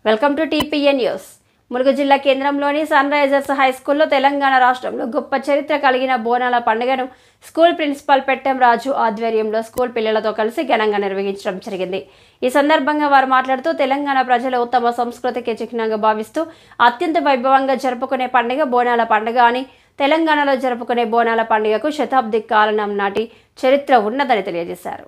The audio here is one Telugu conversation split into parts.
Welcome to TPN news. Mulugu జిల్లా కేంద్రంలోని సన్ రైజర్స్ హై స్కూల్లో తెలంగాణ రాష్ట్రంలో గొప్ప చరిత్ర కలిగిన బోనాల పండుగను స్కూల్ ప్రిన్సిపాల్ పెట్టెం రాజు ఆధ్వర్యంలో స్కూల్ పిల్లలతో కలిసి ఘనంగా నిర్వహించడం జరిగింది. ఈ సందర్భంగా వారు మాట్లాడుతూ తెలంగాణ ప్రజలు తమ సంస్కృతికి చిహ్నంగా భావిస్తూ అత్యంత వైభవంగా జరుపుకునే పండుగ బోనాల పండుగ అని, తెలంగాణలో జరుపుకునే బోనాల పండుగకు శతాబ్ది కాలం నాటి చరిత్ర ఉన్నదని తెలియజేశారు.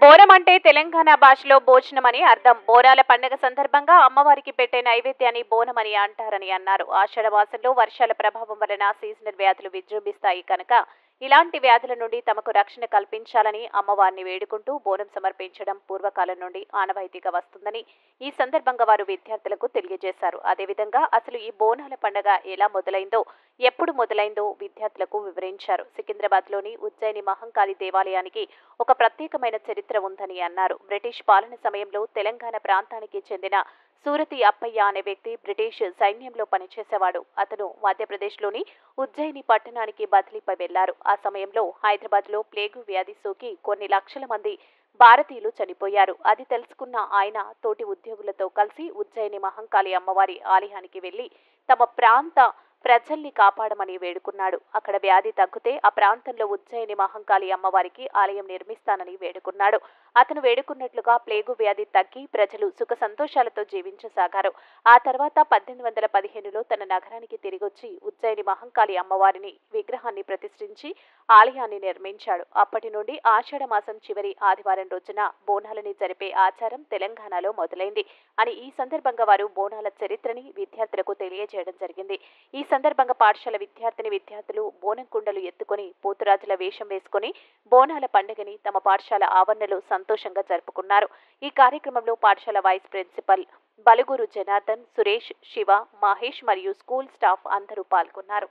బోనం అంటే తెలంగాణ భాషలో భోజనం అని అర్థం. బోనాల పండుగ సందర్భంగా అమ్మవారికి పెట్టే నైవేద్యాన్ని బోనం అని అంటారని అన్నారు. ఆషాఢ మాసంలో వర్షాల ప్రభావం వలన సీజనల్ వ్యాధులు విజృంభిస్తాయి కనుక ఇలాంటి వ్యాధుల నుండి తమకు రక్షణ కల్పించాలని అమ్మవారిని వేడుకుంటూ బోనం సమర్పించడం పూర్వకాలం నుండి ఆనవాయితీగా వస్తుందని ఈ సందర్భంగా వారు విద్యార్థులకు తెలియజేశారు. అదేవిధంగా అసలు ఈ బోనాల పండుగ ఎలా మొదలైందో, ఎప్పుడు మొదలైందో విద్యార్థులకు వివరించారు. సికింద్రాబాద్లోని ఉజ్జయిని మహంకాళి దేవాలయానికి ఒక ప్రత్యేకమైన చరిత్ర ఉందని అన్నారు. బ్రిటిష్ పాలన సమయంలో తెలంగాణ ప్రాంతానికి చెందిన సూరతి అప్పయ్య అనే వ్యక్తి బ్రిటిష్ సైన్యంలో పనిచేసేవాడు. అతను మధ్యప్రదేశ్లోని ఉజ్జయిని పట్టణానికి బదిలీపై వెళ్లారు. ఆ సమయంలో హైదరాబాద్లో ప్లేగు వ్యాధి సోకి కొన్ని లక్షల మంది భారతీయులు చనిపోయారు. అది తెలుసుకున్న ఆయన తోటి ఉద్యోగులతో కలిసి ఉజ్జయిని మహంకాళి అమ్మవారి ఆలయానికి వెళ్లి తమ ప్రాంత ప్రజల్ని కాపాడమని వేడుకున్నాడు. అక్కడ వ్యాధి తగ్గితే ఆ ప్రాంతంలో ఉజ్జయిని మహంకాళి అమ్మవారికి ఆలయం నిర్మిస్తానని వేడుకున్నాడు. అతను వేడుకున్నట్లుగా ప్లేగు వ్యాధి తగ్గి ప్రజలు సుఖ సంతోషాలతో జీవించసాగారు. ఆ తర్వాత 1815లో తన నగరానికి తిరిగొచ్చి ఉజ్జయిని మహంకాళి అమ్మవారిని విగ్రహాన్ని ప్రతిష్ఠించి ఆలయాన్ని నిర్మించాడు. అప్పటి నుండి ఆషాఢ మాసం చివరి ఆదివారం రోజున బోనాలని జరిపే ఆచారం తెలంగాణలో మొదలైంది అని ఈ సందర్భంగా వారు బోనాల చరిత్రని విద్యార్థులకు తెలియజేయడం జరిగింది. ఈ సందర్భంగా పాఠశాల విద్యార్థులు బోనం కుండలు ఎత్తుకొని పోతురాజుల వేషం వేసుకుని బోనాల పండుగని తమ పాఠశాల ఆవరణలో సంతోషంగా జరుపుకున్నారు. ఈ కార్యక్రమంలో పాఠశాల వైస్ ప్రిన్సిపల్ బలుగురు జనార్దన్, సురేష్, శివ, మహేష్ మరియు స్కూల్ స్టాఫ్ అందరూ పాల్గొన్నారు.